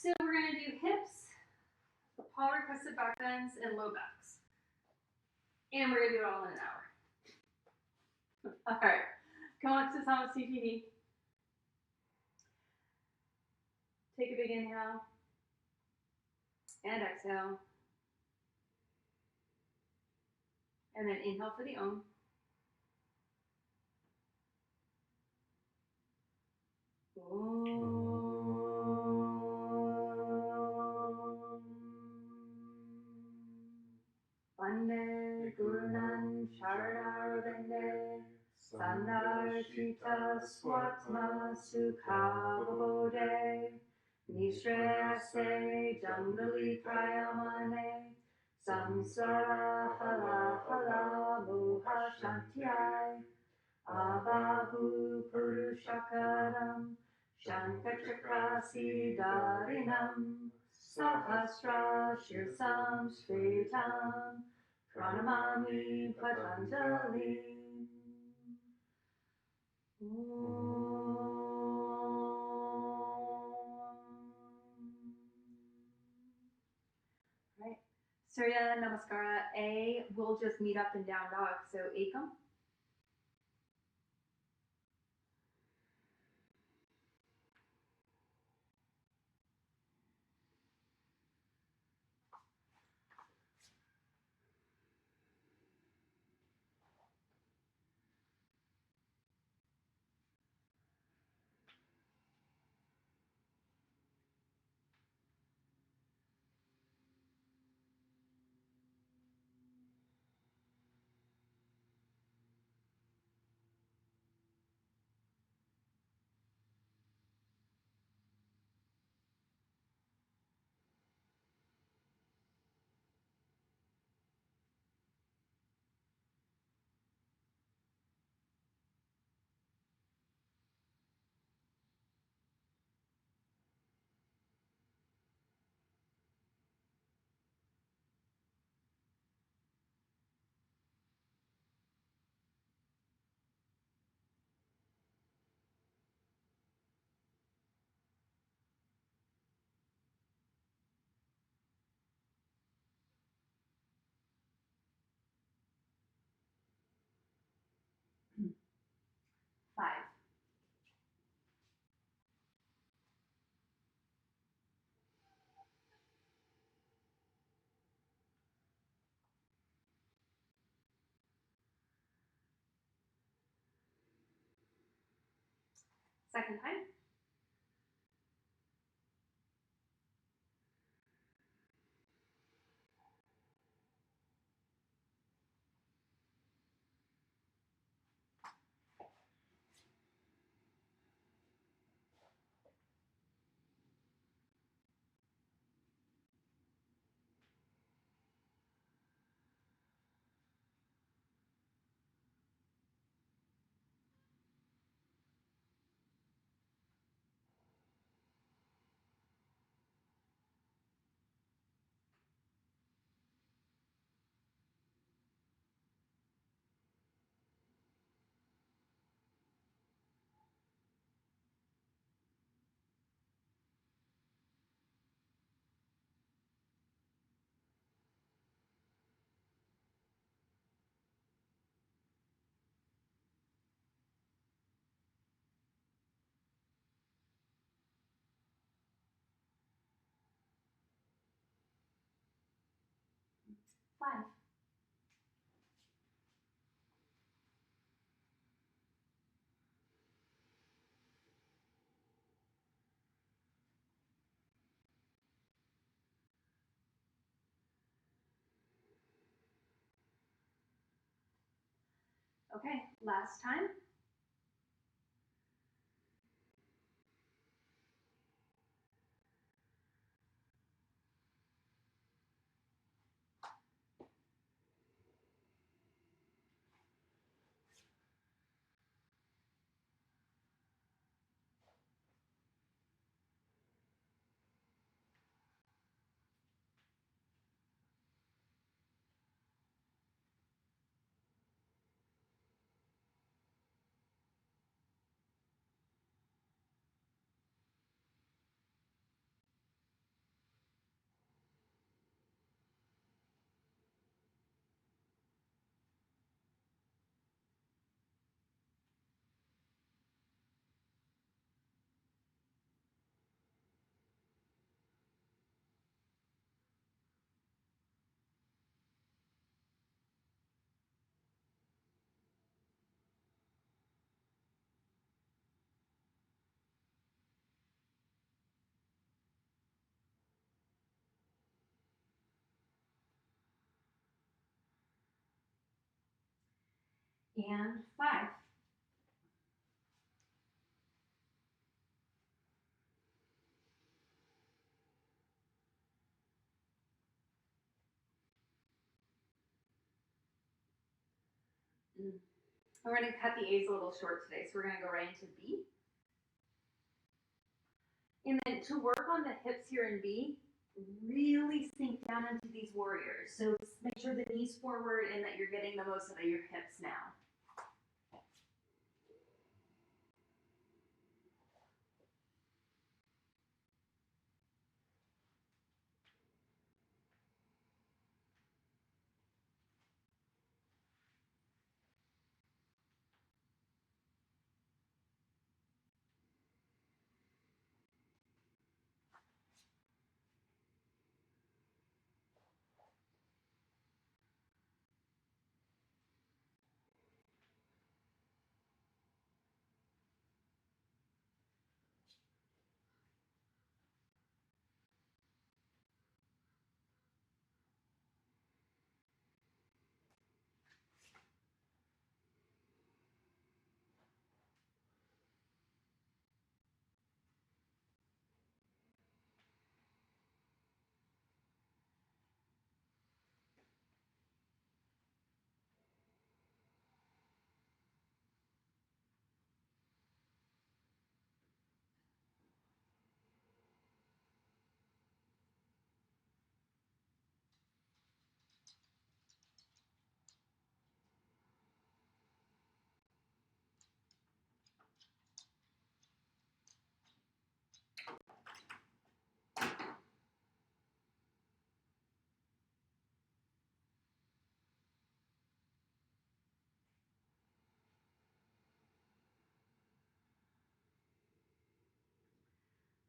So we're going to do hips, Paul requested back bends, and low backs. And we're going to do it all in an hour. All right. Konasana CTD. Take a big inhale. And exhale. And then inhale for the Om. Vande Gurunan Sharanara Vande Sandar Chita Swatma Sukha Vabode Nishreyase Jangali Prayamane Samsara Hala Hala Moha Shantyai Abahu Purushakaram Shankachakrasi Darinam Sahasra Shirsam Shvetam Pranamami Patanjali. Right. Surya Namaskara A will just meet up in down dog. So Ekam. Five. Second time. Five. Okay, last time. And 5. We're going to cut the A's a little short today, so we're going to go right into B. And then to work on the hips here in B, really sink down into these warriors. So make sure the knees forward and that you're getting the most out of your hips now.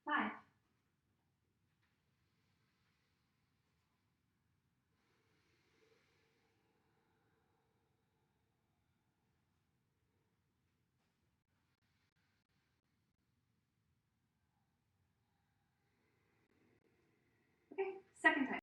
Five. Okay, second time.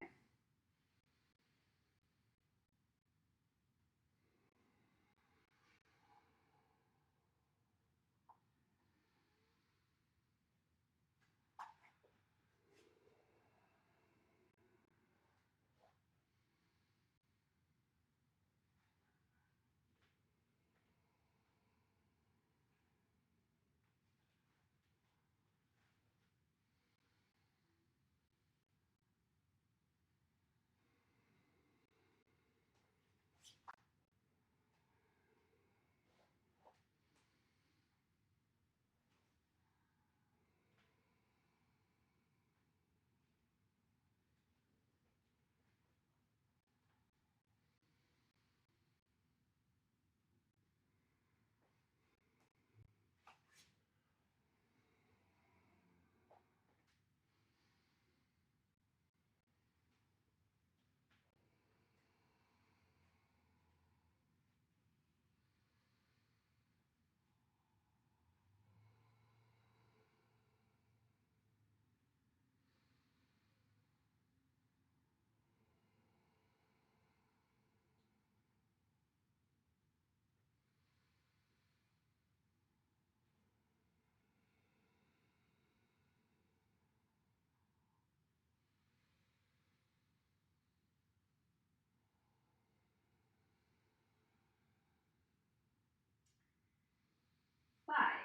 Five.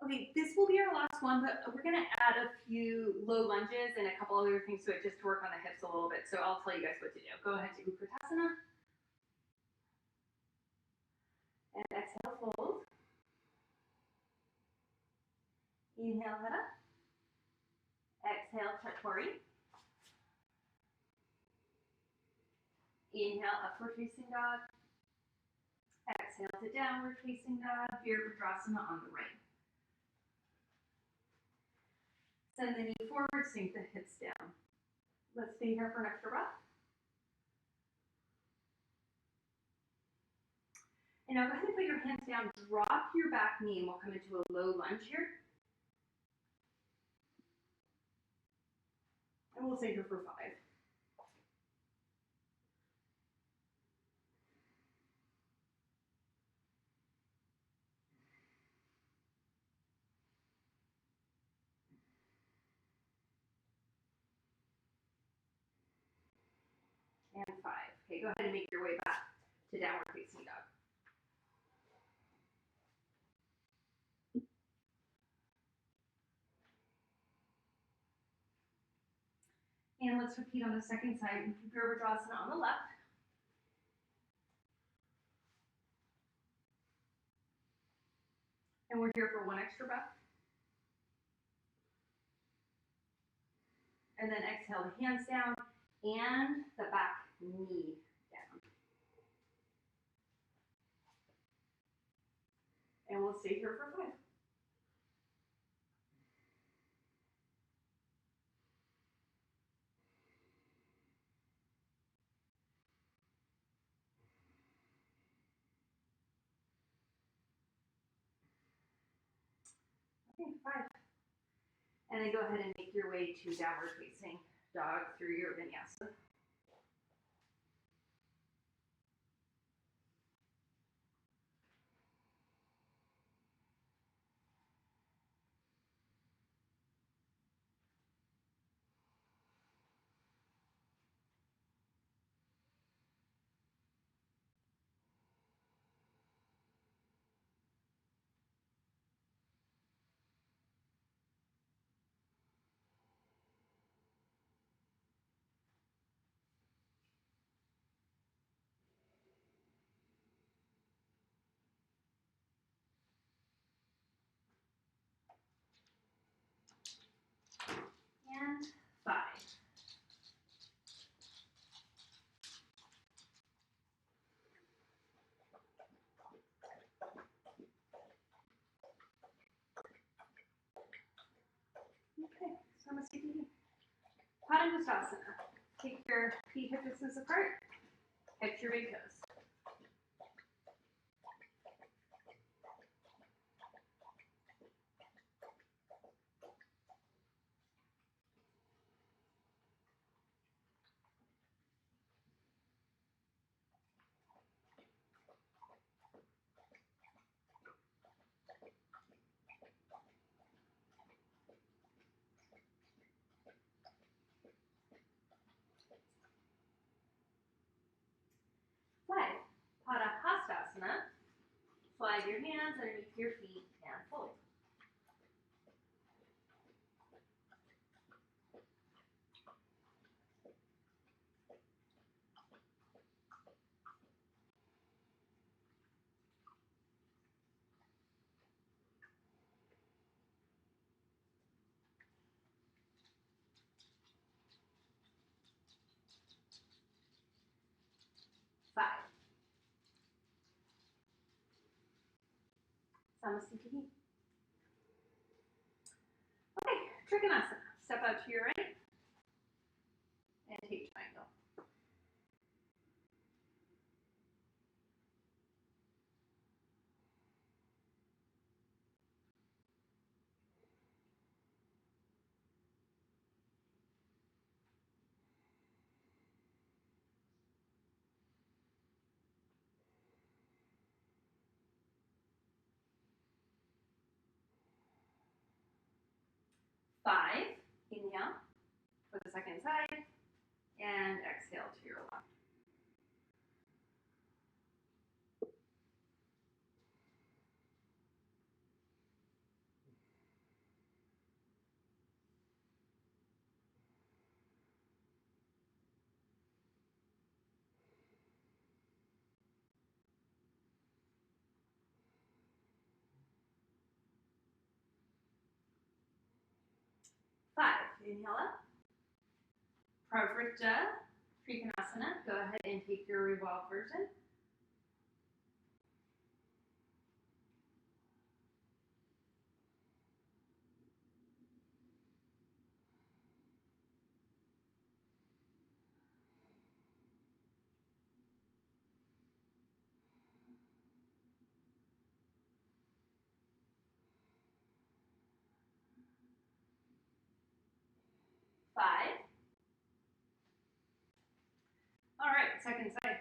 Okay, this will be our last one, but we're going to add a few low lunges and a couple other things to it just to work on the hips a little bit. So I'll tell you guys what to do. Go ahead to Utkatasana. And exhale, fold. Inhale, head up. Exhale, Chaturanga. Inhale, upward facing dog. Exhale to downward facing dog. Virabhadrasana on the right. Send the knee forward, sink the hips down. Let's stay here for an extra breath. And now go ahead and put your hands down, drop your back knee, and we'll come into a low lunge here. And we'll stay here for 5. And 5. Okay, go ahead and make your way back to downward facing dog. And let's repeat on the second side. Keep your Virasana on the left. And we're here for 1 extra breath. And then exhale the hands down and the back knee down. And we'll stay here for 5. Okay, 5. And then go ahead and make your way to downward facing dog through your vinyasa. And 5. Okay, so I'm going to see you. Konasana. Take your feet hip distance apart. Hip your big toes. 5. Padahastasana. Slide your hands underneath your feet and fold. 5. Samasthiti. Okay, Trikonasana. Step out to your right and take triangle. 5. Inhale for the second side and exhale to your left. 5. Inhale up. Pravrita Trikonasana. Go ahead and take your revolve version. 5. second side.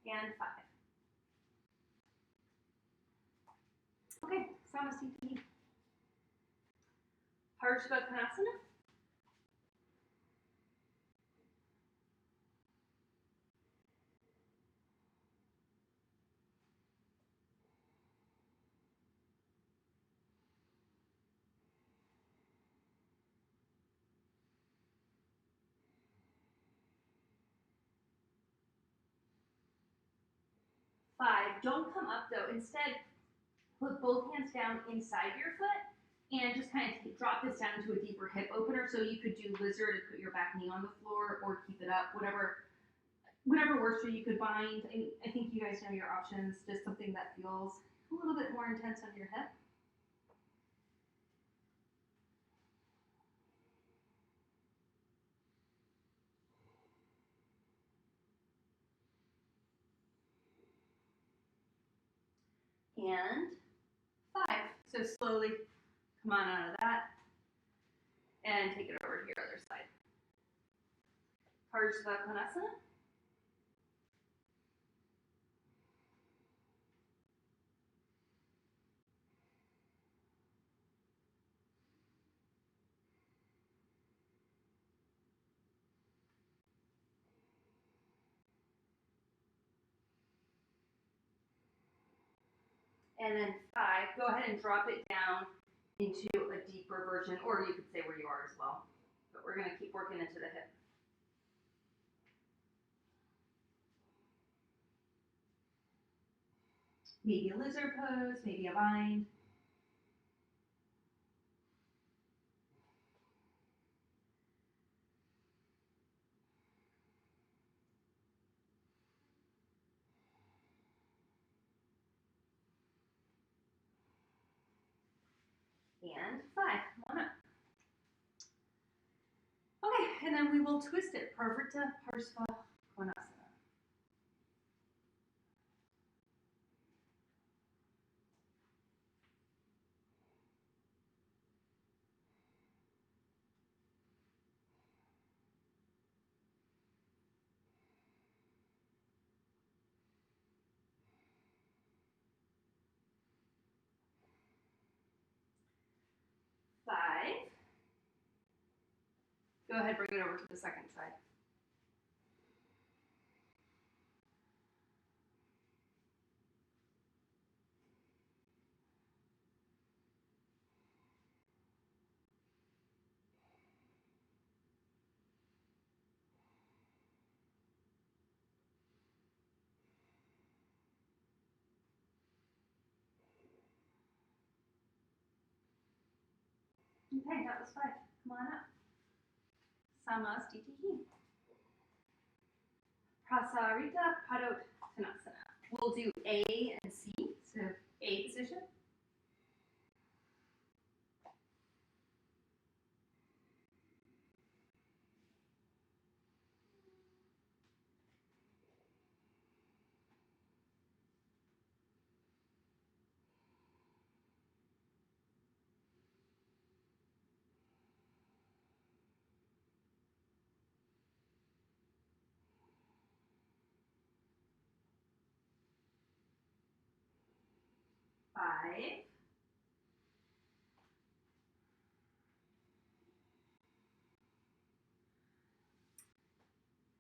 And 5. Okay, salutation. Konasana. Don't come up though. Instead, put both hands down inside your foot and just kind of drop this down into a deeper hip opener. So you could do lizard and put your back knee on the floor, or keep it up, whatever works for you. You could bind. I think you guys know your options. Just something that feels a little bit more intense on your hip. And 5. So slowly come on out of that and take it over to your other side. Konasana. And then 5, go ahead and drop it down into a deeper version, or you could say where you are as well. But we're going to keep working into the hip. Maybe a lizard pose, maybe a bind. And 5, come on up. Okay, and then we will twist it. Pravrita Parsva Konasana. Go ahead, bring it over to the second side. Okay, that was 5. Come on up. Samastitihi. Prasarita Padottanasana. We'll do A and C. So A position. Five.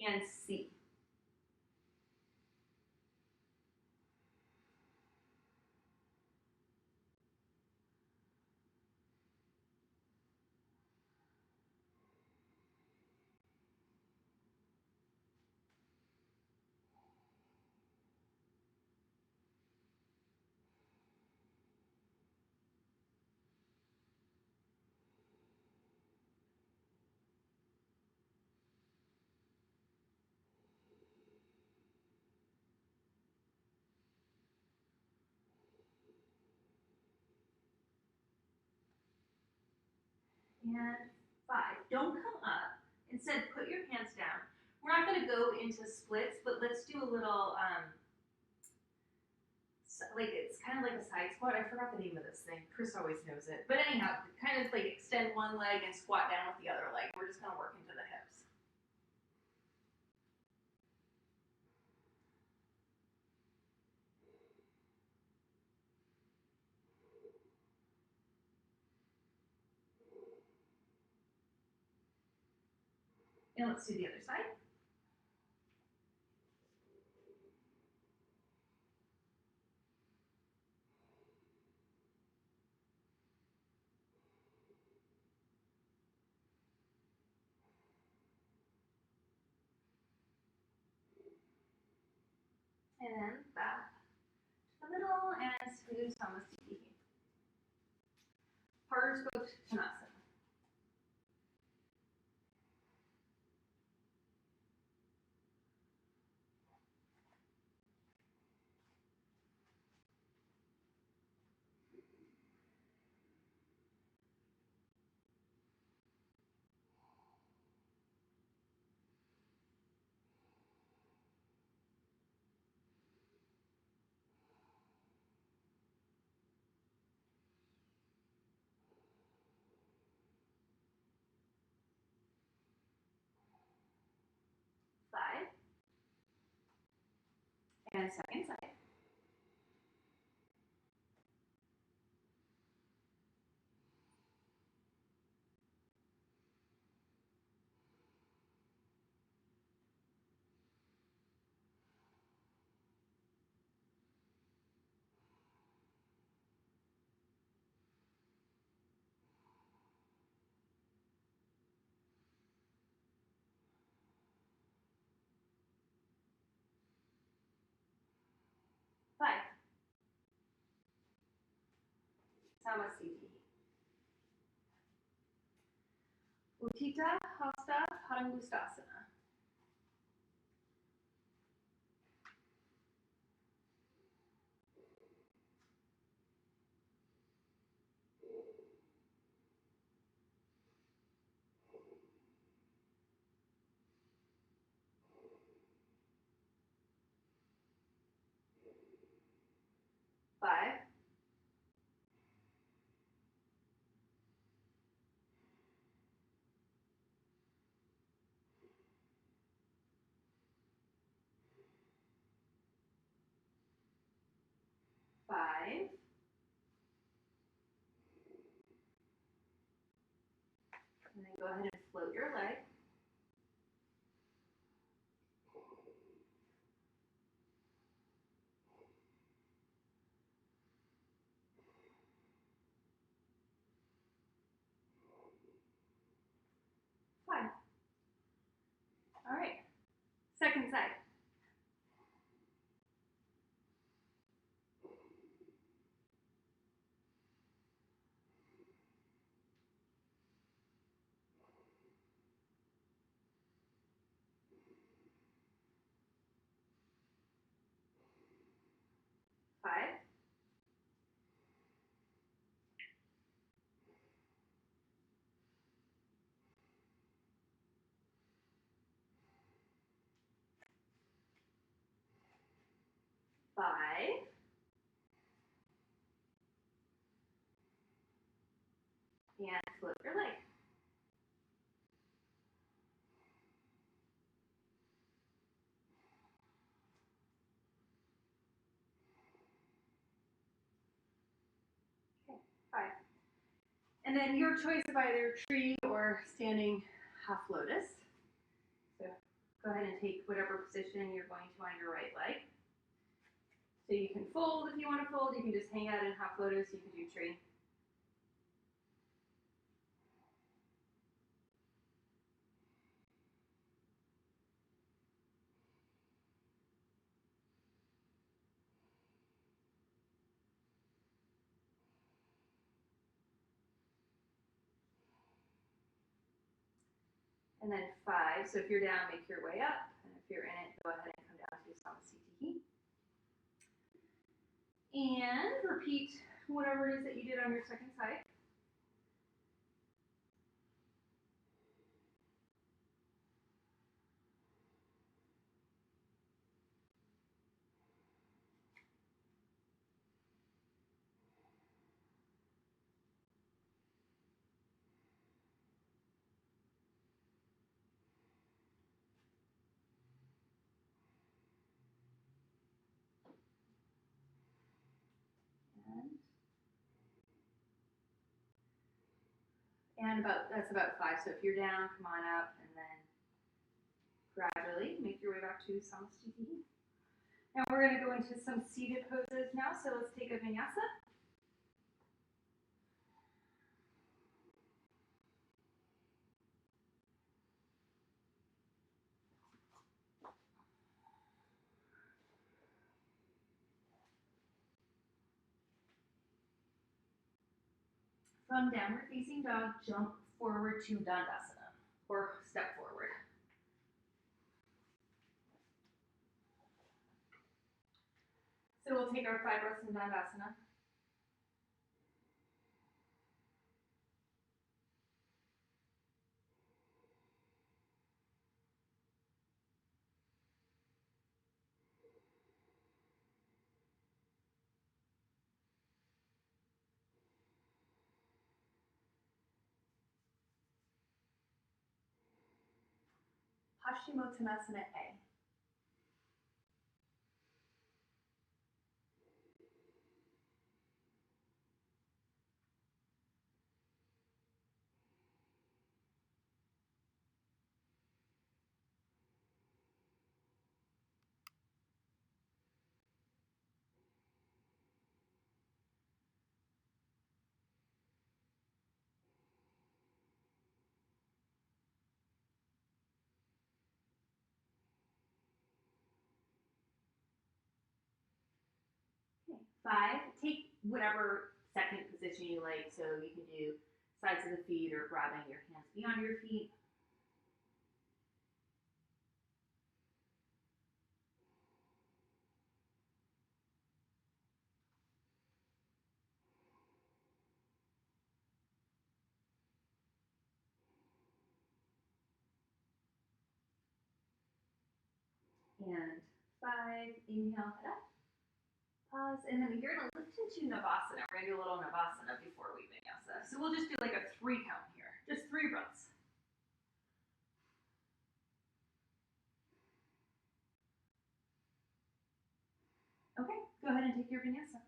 And C. 5. And 5. Don't come up. Instead, put your hands down. We're not going to go into splits, but let's do a little, like it's kind of like a side squat. I forgot the name of this thing. Chris always knows it. But anyhow, kind of like extend one leg and squat down with the other leg. We're just going to work into the hips. And let's do the other side. And then back to the middle and smooth samasthiti. Partners go to konasana. Side. And second side. Five. Samasthiti. Utthita Hasta Padangusthasana. Five. Five. And then go ahead and float your leg. Five. All right. Second side. Five. Five. And float your leg. Okay, 5. And then your choice of either tree or standing half lotus. So go ahead and take whatever position you're going to on your right leg. So you can fold if you want to fold. You can just hang out in half lotus. You can do tree. And then 5. So if you're down, make your way up. And if you're in it, go ahead and come down to samasthiti. And repeat whatever it is that you did on your second side. And that's about 5. So if you're down, come on up, and then gradually make your way back to Samasthiti. Now we're going to go into some seated poses now. So let's take a vinyasa. From downward facing dog, jump forward to Dandasana, or step forward. So we'll take our 5 breaths in Dandasana. Paschimottanasana A. Okay. 5, take whatever second position you like. So you can do sides of the feet or grabbing your hands beyond your feet. And 5, inhale, head up. Pause, and then you're going to lift into Navasana. We're going to do a little Navasana before we vinyasa. So we'll just do like a 3 count here. Just 3 breaths. Okay, go ahead and take your vinyasa.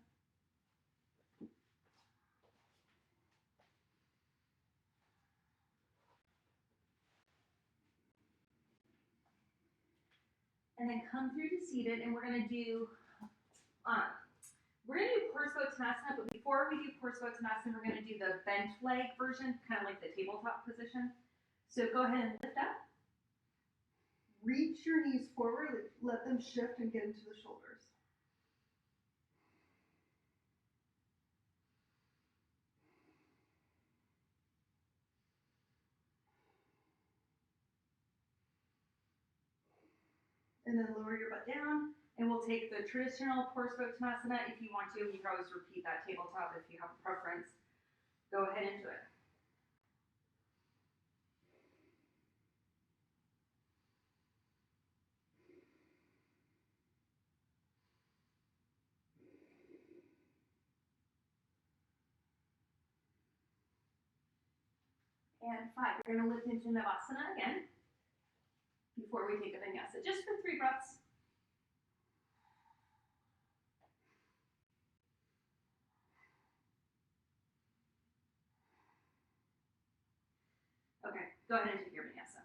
And then come through to seated, and we're going to do Parsvottanasana, but before we do Parsvottanasana, we're going to do the bent leg version, kind of like the tabletop position. So go ahead and lift up. Reach your knees forward, let them shift and get into the shoulders. And then lower your butt down, and we'll take the traditional Parsvottanasana. If you want to, you can always repeat that tabletop if you have a preference. Go ahead and do it. And 5, we're going to lift into Navasana again before we take a vinyasa, just for 3 breaths. Okay, go ahead and take your vinyasa.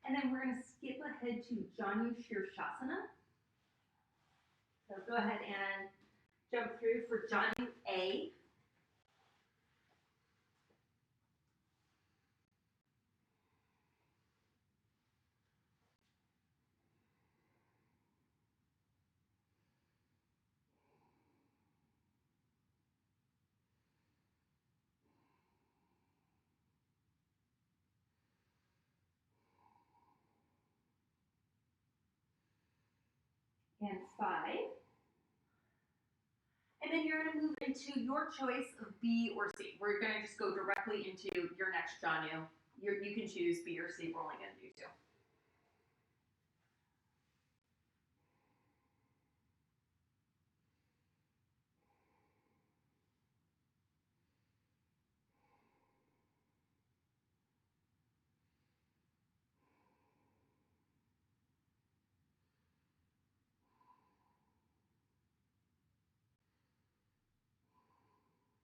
And then we're going to skip ahead to Janu Shirshasana. So go ahead and jump through for Janu A. And 5. And then you're going to move into your choice of B or C. We're going to just go directly into your next Janu. You can choose B or C, rolling into 2.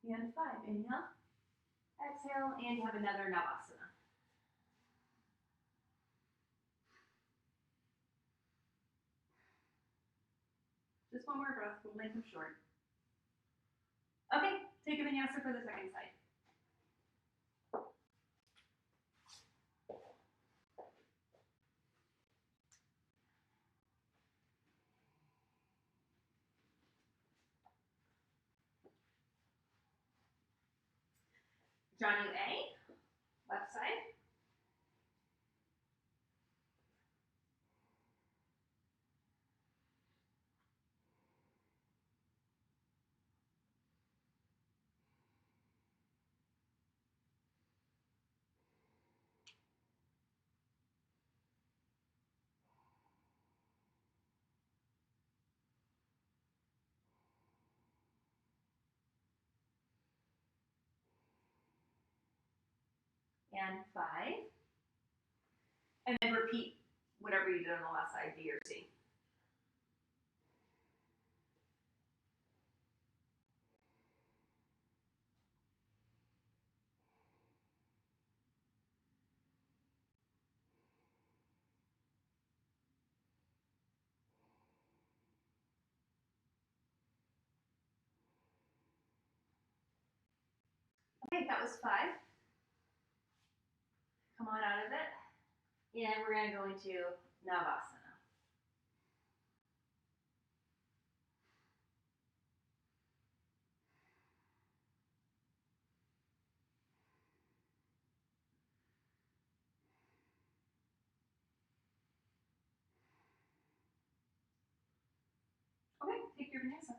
And 5. Inhale. Exhale, and you have another Navasana. Just one more breath, we'll make them short. Okay, take a vinyasa for the second side. Janu A, left side. And 5. And then repeat whatever you did on the last side, B or C. Okay, that was 5. Come on out of it. And we're going to go into Navasana. Okay, take your vinyasa.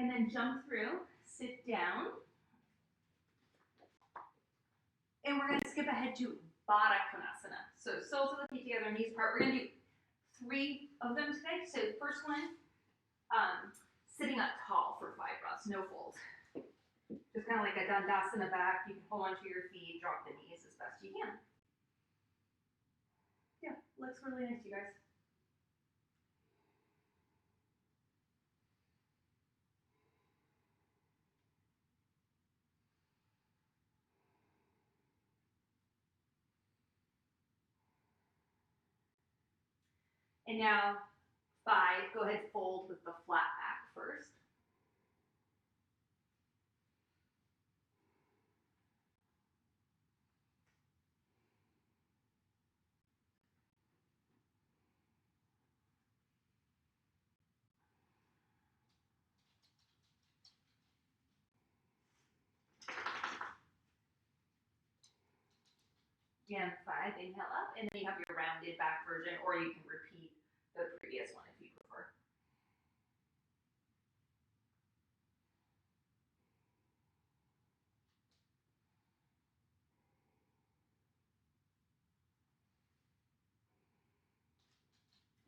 And then jump through, sit down. And we're going to skip ahead to Baddha konasana. So soles of the feet together, knees apart. We're going to do 3 of them today. So first one, sitting up tall for 5 breaths, no fold. Just kind of like a dandasana back. You can hold onto your feet, drop the knees as best you can. Yeah, looks really nice, you guys. And now 5, go ahead, fold with the flat back first. And 5, inhale up, and then you have your rounded back version, or you can repeat the previous one if you prefer.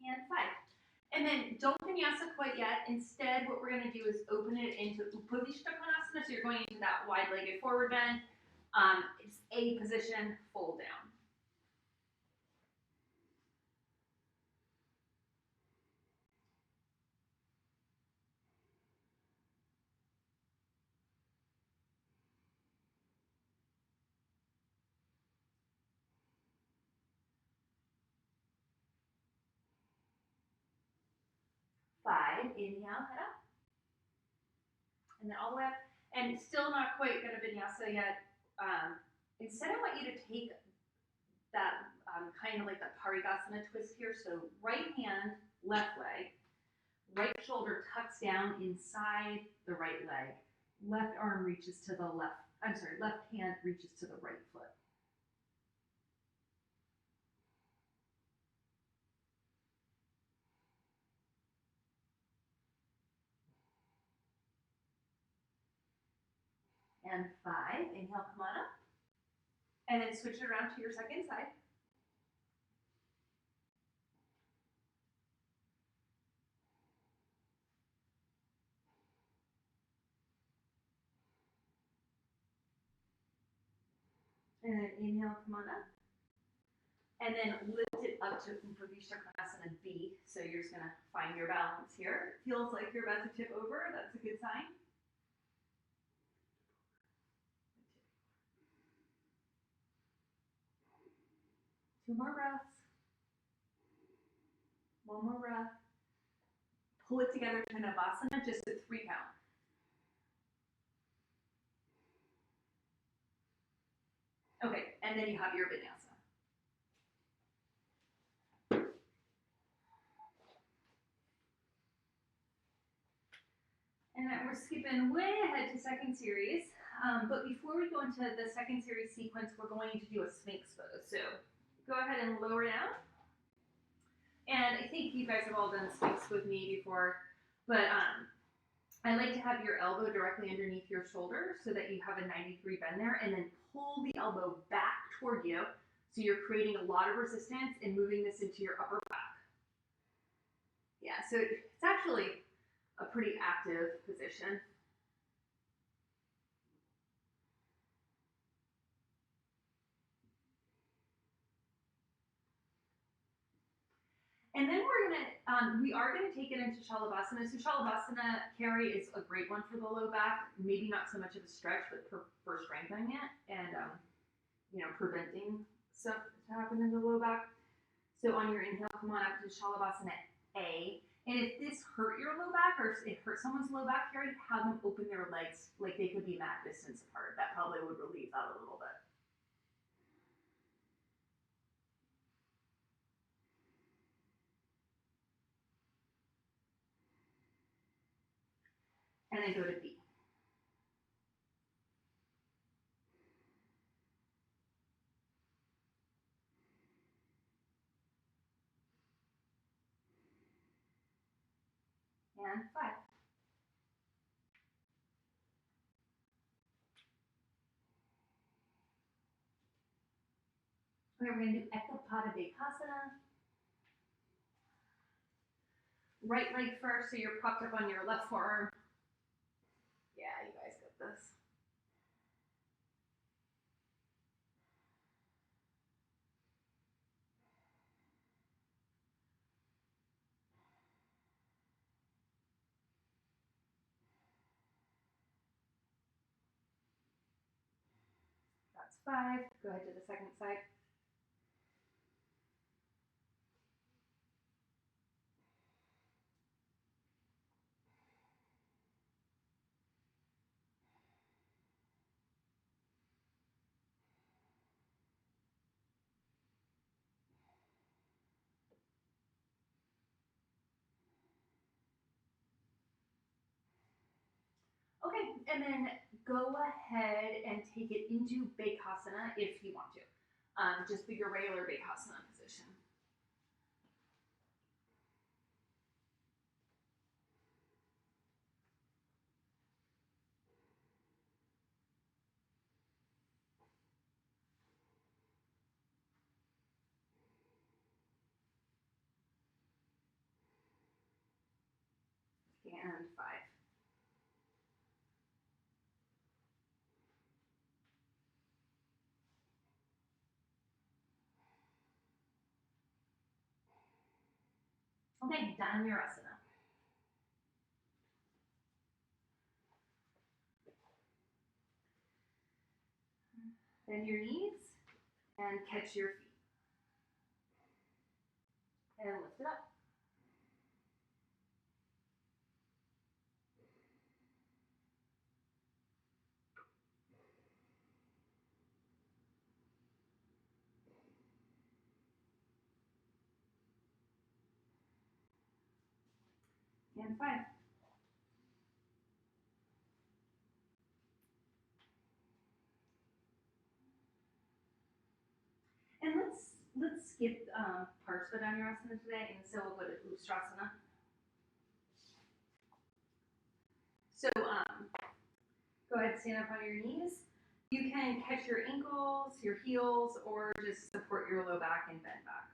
And 5. And then don't vinyasa quite yet. Instead, what we're going to do is open it into Upavishta konasana. So you're going into that wide-legged forward bend. It's a position, fold down. Five, inhale, head up. And then all the way up. And still not quite going to vinyasa yet. Instead, I want you to take that kind of like the parigasana twist here. So right hand, left leg. Right shoulder tucks down inside the right leg. Left arm reaches to the left. I'm sorry, left hand reaches to the right foot. And 5, inhale, come on up. And then switch it around to your second side. And then inhale, come on up. and then lift it up to Upavishta Konasana B. So you're just gonna find your balance here. Feels like you're about to tip over. That's a good sign. Two more breaths. One more breath. Pull it together to Navasana, just a 3 count. Okay, and then you have your vinyasa. And then we're skipping way ahead to second series. But before we go into the second series sequence, we're going to do a Sphinx pose. So go ahead and lower down. And I think you guys have all done Sphinx with me before, but I like to have your elbow directly underneath your shoulder so that you have a 90-degree bend there, and then pull the elbow back toward you. So you're creating a lot of resistance and moving this into your upper back. Yeah, so it's actually a pretty active position. And then we are gonna take it into Shalabhasana. So Shalabhasana carry is a great one for the low back. Maybe not so much of a stretch, but for strengthening it and preventing stuff to happen in the low back. So on your inhale, come on up to Shalabhasana A. And if this hurt your low back or it hurt someone's low back, carry, have them open their legs like they could be mad distance apart. That probably would relieve that a little bit. And then go to B. And 5. Okay, we're going to do Ekapada Dekasana. Right leg first, so you're propped up on your left forearm. Yeah, you guys got this. That's 5. Go ahead to the second side. Okay, and then go ahead and take it into Bakasana if you want to. Just be your regular Bakasana position. And 5. Okay, Dhanurasana. Bend your knees and catch your feet. And lift it up. And 5. And let's skip Parsvadhanurasana today, and so we'll go to Ustrasana. So go ahead and stand up on your knees. You can catch your ankles, your heels, or just support your low back and bend back.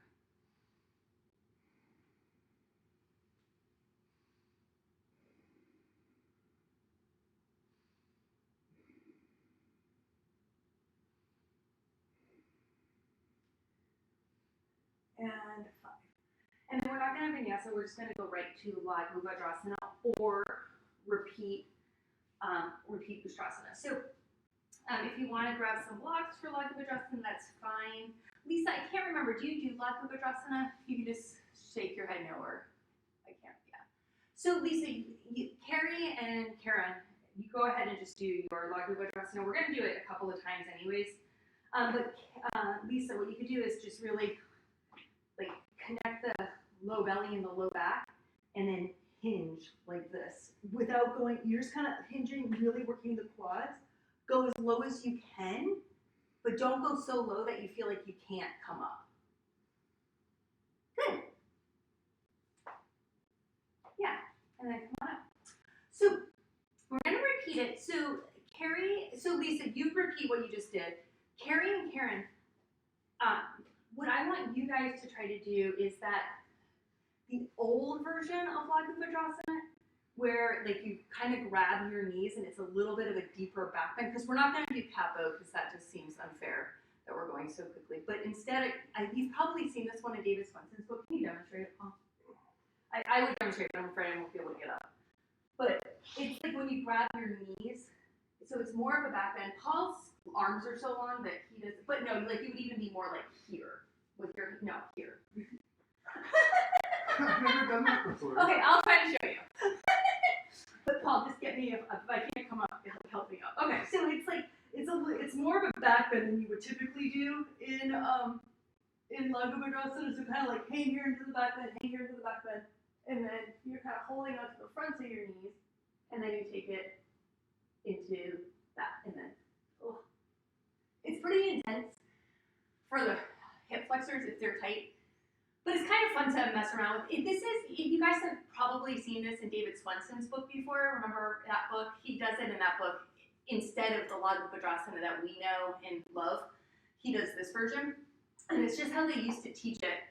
and 5. And then we're not going to vinyasa, we're just going to go right to Laghu Vajrasana or repeat Ustrasana. So if you want to grab some blocks for Laghu Vajrasana, that's fine. Lisa, I can't remember, do you do Laghu Vajrasana? You can just shake your head no, or I can't, yeah. So Lisa, Carrie and Karen, you go ahead and just do your Laghu Vajrasana. We're going to do it a couple of times anyways. But Lisa, what you could do is just really like connect the low belly and the low back, and then hinge like this without going. You're just kind of hinging, really working the quads. Go as low as you can, but don't go so low that you feel like you can't come up. Good. Yeah, and then come on up. So we're going to repeat it. So Lisa, you repeat what you just did. Carrie and Karen, what I want you guys to try to do is that the old version of Laghu Vajrasana, where like you kind of grab your knees and it's a little bit of a deeper back bend, because we're not going to do capo because that just seems unfair that we're going so quickly. But instead, you've probably seen this one in David Swenson's book. Can you demonstrate it, Paul? I would demonstrate, but I'm afraid I won't be able to get up. But it's like when you grab your knees, so it's more of a back bend. Paul's arms are so long that he does, but no, like you would even be more like here with your, no, here. I've never done that before. Okay, I'll try to show you. But Paul, just get me, if I can't come up, help me up. Okay, so it's like, it's more of a back bend than you would typically do in Laghu Vajrasana. So kind of like hang here into the back bend, hang here into the back bend, and then you're kind of holding onto the fronts of your knees, and then you take it into that, and then, oh. It's pretty intense for the hip flexors if they're tight. But it's kind of fun to mess around with. You guys have probably seen this in David Swenson's book before. Remember that book? He does it in that book. Instead of the Laghu Vajrasana that we know and love, he does this version. And it's just how they used to teach it.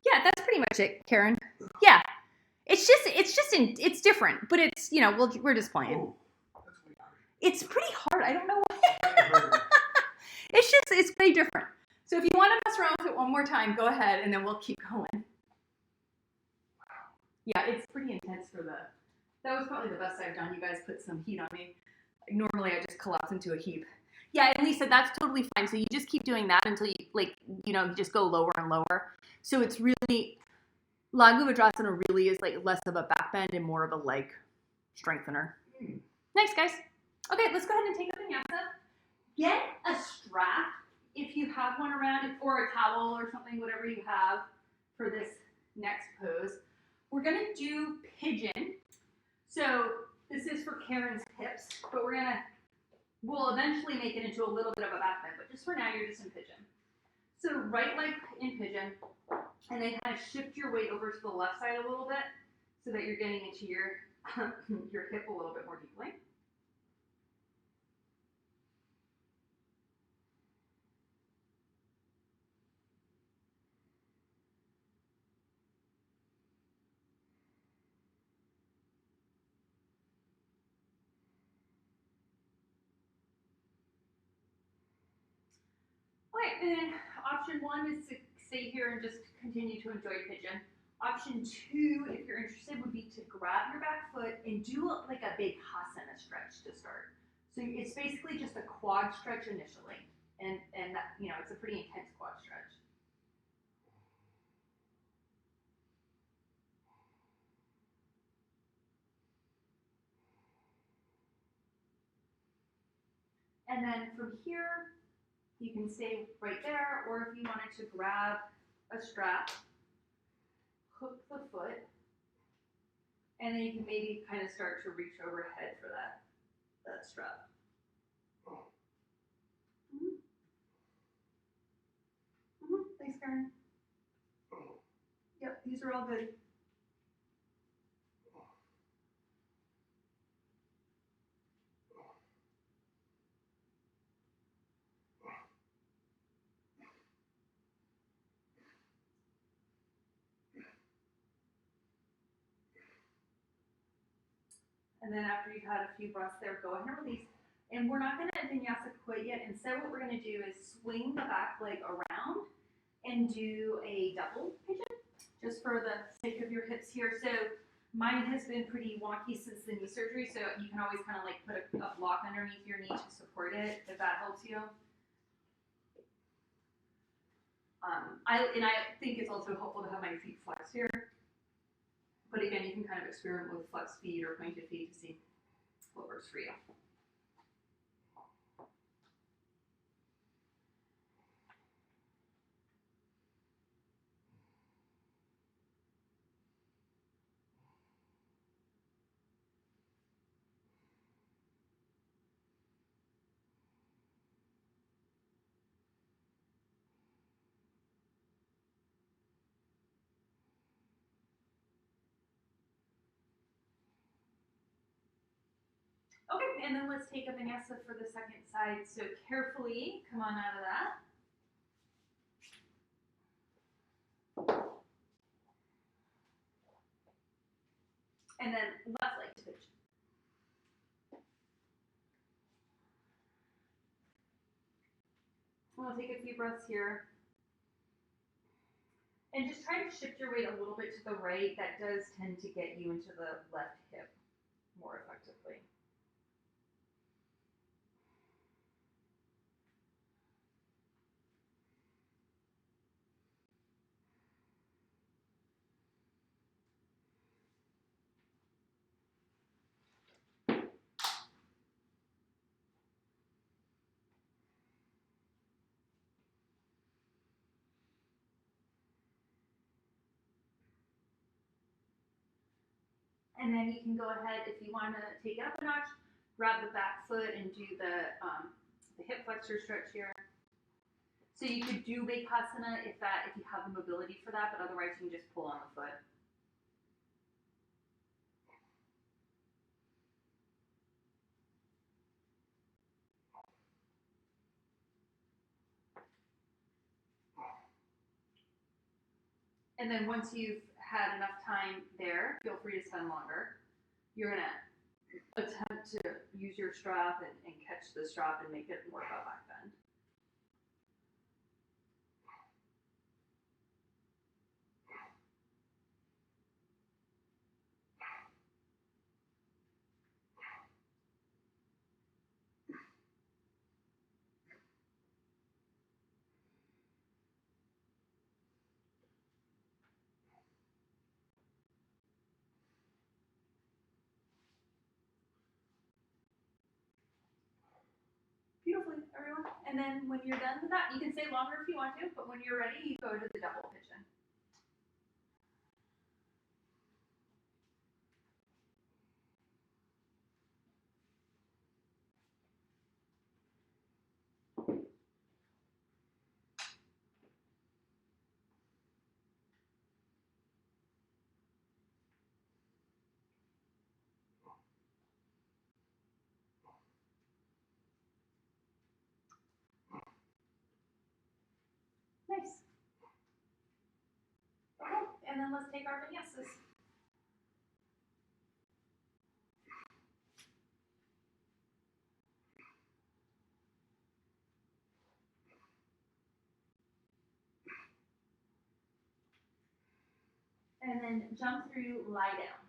Yeah, that's pretty much it, Karen. Yeah. It's different, but it's, we're just playing. Oh, that's way hard. It's pretty hard. I don't know why. It's pretty different. So if you want to mess around with it one more time, go ahead, and then we'll keep going. Wow. Yeah, it's pretty intense that was probably the best I've done. You guys put some heat on me. Like, normally I just collapse into a heap. Yeah, and Lisa, that's totally fine. So you just keep doing that until you just go lower and lower. So it's really, Laghu Vajrasana really is like less of a back bend and more of a leg strengthener. Nice, guys. Okay, let's go ahead and take up vinyasa. Get a strap if you have one around, or a towel or something, whatever you have for this next pose. We're going to do pigeon. So this is for Karen's hips, but we'll eventually make it into a little bit of a back bend, but just for now, you're just in pigeon. So right leg in pigeon, and then kind of shift your weight over to the left side a little bit so that you're getting into your hip a little bit more deeply. Okay, and then option 1 is to stay here and just continue to enjoy pigeon. Option 2, if you're interested, would be to grab your back foot and do like a big hasana stretch to start. So it's basically just a quad stretch initially, and that, it's a pretty intense quad stretch. And then from here, you can stay right there, or if you wanted to grab a strap, hook the foot, and then you can maybe kind of start to reach overhead for that strap. Thanks, Karen. Yep, these are all good. And then after you've had a few breaths there, go ahead and release. And we're not going to vinyasa quit yet. Instead, what we're going to do is swing the back leg around and do a double pigeon, just for the sake of your hips here. So mine has been pretty wonky since the knee surgery, so you can always kind of like put a block underneath your knee to support it, if that helps you. I think it's also helpful to have my feet flexed here. But again, you can kind of experiment with flexed feet or pointed feet to see what works for you. Okay, and then let's take a vinyasa for the second side. So carefully come on out of that. And then left leg to pigeon. We'll take a few breaths here. And just try to shift your weight a little bit to the right. That does tend to get you into the left hip more effectively. And then you can go ahead, if you want to take it up a notch, grab the back foot and do the hip flexor stretch here. So you could do Bakasana if you have the mobility for that, but otherwise you can just pull on the foot. And then once you've had enough time there, feel free to spend longer. You're going to attempt to use your strap and catch the strap and make it more of a back bend. Beautifully, everyone. And then when you're done with that, you can stay longer if you want to, but when you're ready, you go to the double pigeon. Nice. Okay, and then let's take our vinyasas. And then jump through, lie down.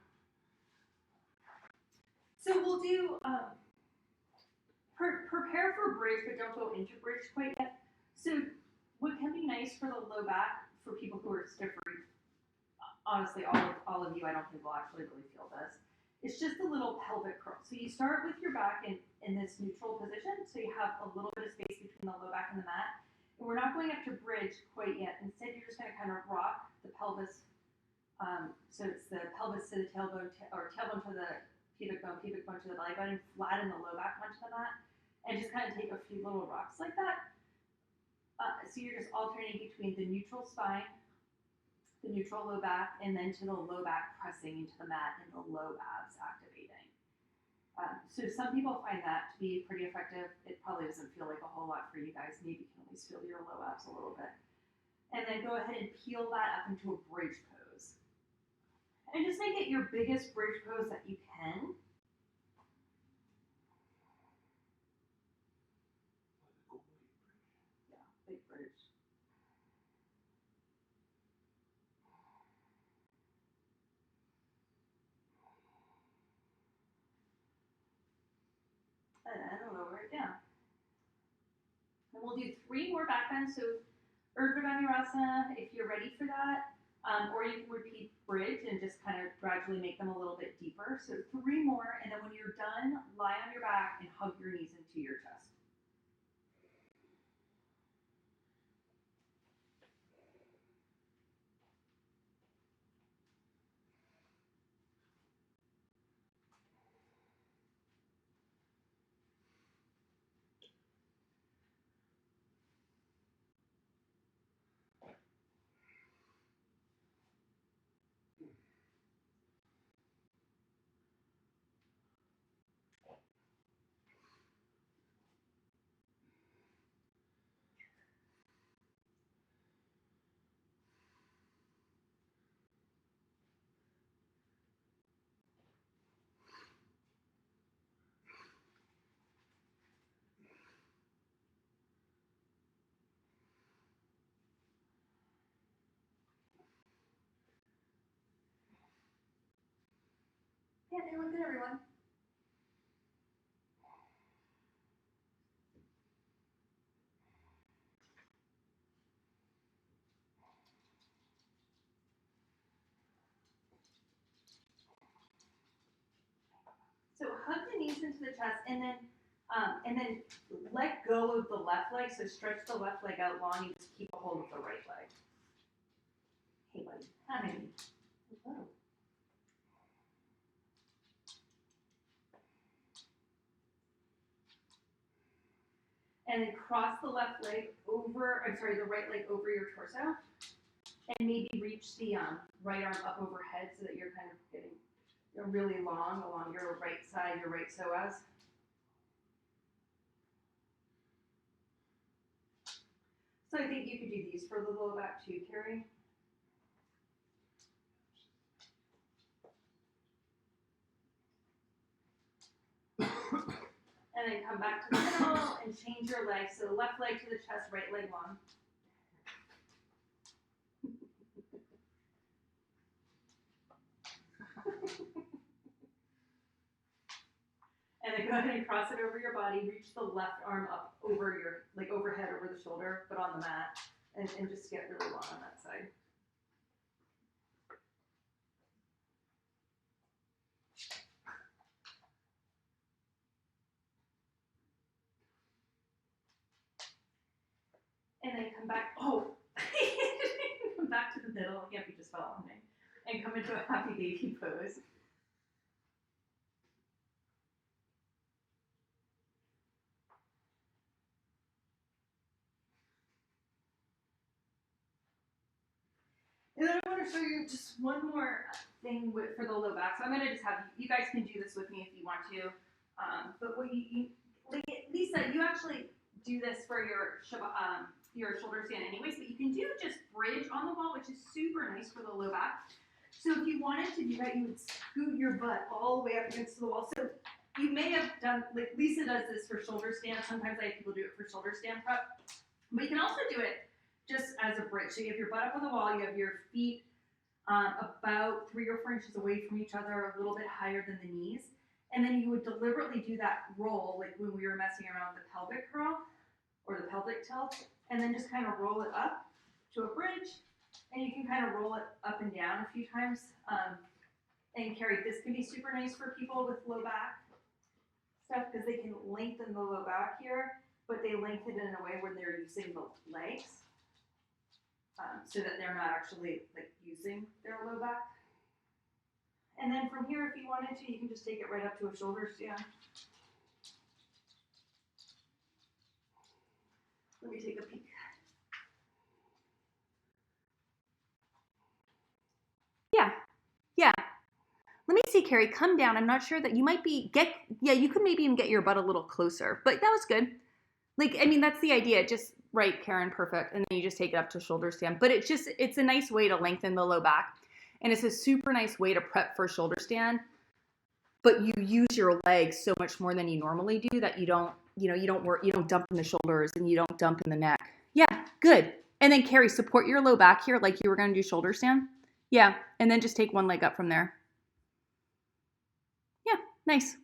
So we'll do, prepare for bridge, but don't go into bridge quite yet. So what can be nice for the low back, for people who are stiffer, honestly, all of you, I don't think will actually really feel this. It's just a little pelvic curl. So you start with your back in this neutral position, so you have a little bit of space between the low back and the mat. And we're not going up to bridge quite yet. Instead, you're just going to kind of rock the pelvis. So it's the pelvis to the tailbone, or tailbone to the pubic bone to the belly button, flatten the low back onto the mat, and just kind of take a few little rocks like that. So you're just alternating between the neutral spine, the neutral low back, and then to the low back pressing into the mat and the low abs activating. So some people find that to be pretty effective. It probably doesn't feel like a whole lot for you guys. Maybe you can at least feel your low abs a little bit. And then go ahead and peel that up into a bridge pose. And just make it your biggest bridge pose that you can. And we'll do 3 more back bends. So Urdhva if you're ready for that. Or you can repeat bridge and just kind of gradually make them a little bit deeper. So 3 more, and then when you're done, lie on your back and hug your knees into your chest. Yeah, doing good, everyone. So hug the knees into the chest, and then let go of the left leg. So stretch the left leg out long and just keep a hold of the right leg. Hey, buddy. Hi, baby. Hello. And then cross the left leg over, the right leg over your torso. And maybe reach the right arm up overhead so that you're kind of getting really long along your right side, your right psoas. So I think you could do these for the low back too, Carrie. And then come back to the middle and change your leg. So left leg to the chest, right leg long. And then go ahead and cross it over your body. Reach the left arm up over your, like overhead over the shoulder, but on the mat. And just get really long on that side. And then come back. Oh, come back to the middle. Yep, you just fell on me. And come into a happy baby pose. And then I want to show you just one more thing for the low back. So I'm going to just have you guys can do this with me if you want to. But what Lisa, you actually do this for your shoulder stand anyways, but you can do just bridge on the wall, which is super nice for the low back. So if you wanted to do that, you would scoot your butt all the way up against the wall. So you may have done, like Lisa does this for shoulder stand. Sometimes I have people do it for shoulder stand prep. But you can also do it just as a bridge. So you have your butt up on the wall, you have your feet about 3 or 4 inches away from each other, a little bit higher than the knees. And then you would deliberately do that roll, like when we were messing around with the pelvic curl or the pelvic tilt, and then just kind of roll it up to a bridge. And you can kind of roll it up and down a few times. And Carrie, this can be super nice for people with low back stuff because they can lengthen the low back here, but they lengthen it in a way where they're using the legs so that they're not actually like using their low back. And then from here, if you wanted to, you can just take it right up to a shoulder stand. Let me take a peek. Yeah. Let me see, Carrie, come down. I'm not sure that you might be, you could maybe even get your butt a little closer, but that was good. Like, I mean, that's the idea. Just right, Karen, perfect. And then you just take it up to shoulder stand. But it's a nice way to lengthen the low back. And it's a super nice way to prep for shoulder stand. But you use your legs so much more than you normally do that you don't dump in the shoulders and you don't dump in the neck. Yeah, good. And then Carrie, support your low back here like you were going to do shoulder stand. Yeah, and then just take one leg up from there. Yeah, nice.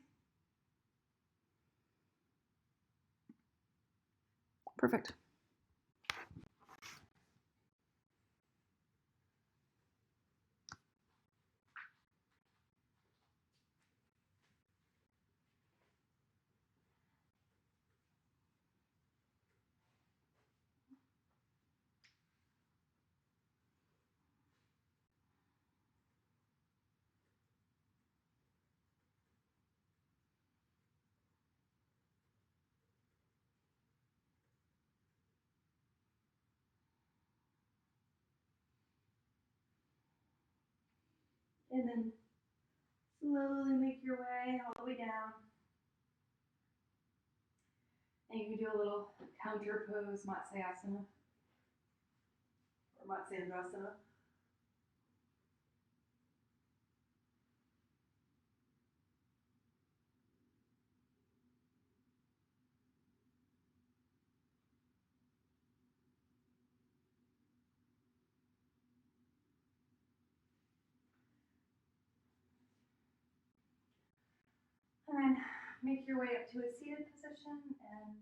Perfect. And then slowly make your way all the way down. And you can do a little counter pose, Matsyasana. Or Matsyendrasana. And then make your way up to a seated position, and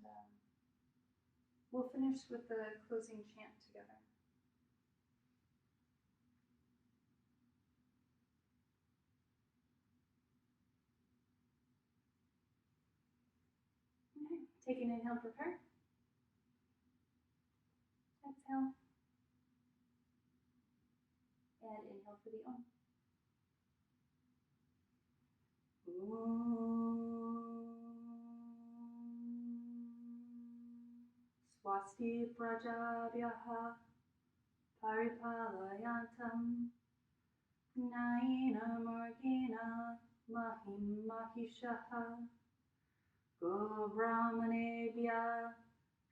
we'll finish with the closing chant together. Okay, take an inhale, prepare. Exhale. And inhale for the Om. Swasti prajabhyaha paripalayantam naina margina mahim mahishaha go brahmanebhya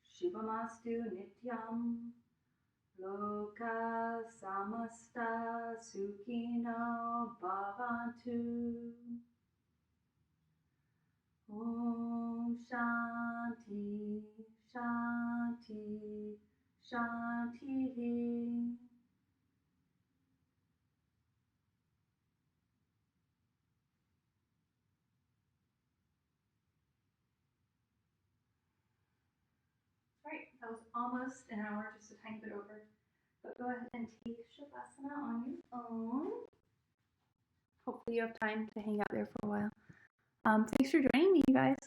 shivamastu nityam loka samasta sukhino bhavantu. Om Shanti, Shanti, Shanti. Right, that was almost an hour, just a tiny bit over. But go ahead and take Shavasana on your own. Hopefully you have time to hang out there for a while. Thanks for joining me, you guys.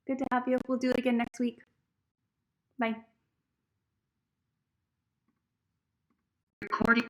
Good to have you. We'll do it again next week. Bye. Recording.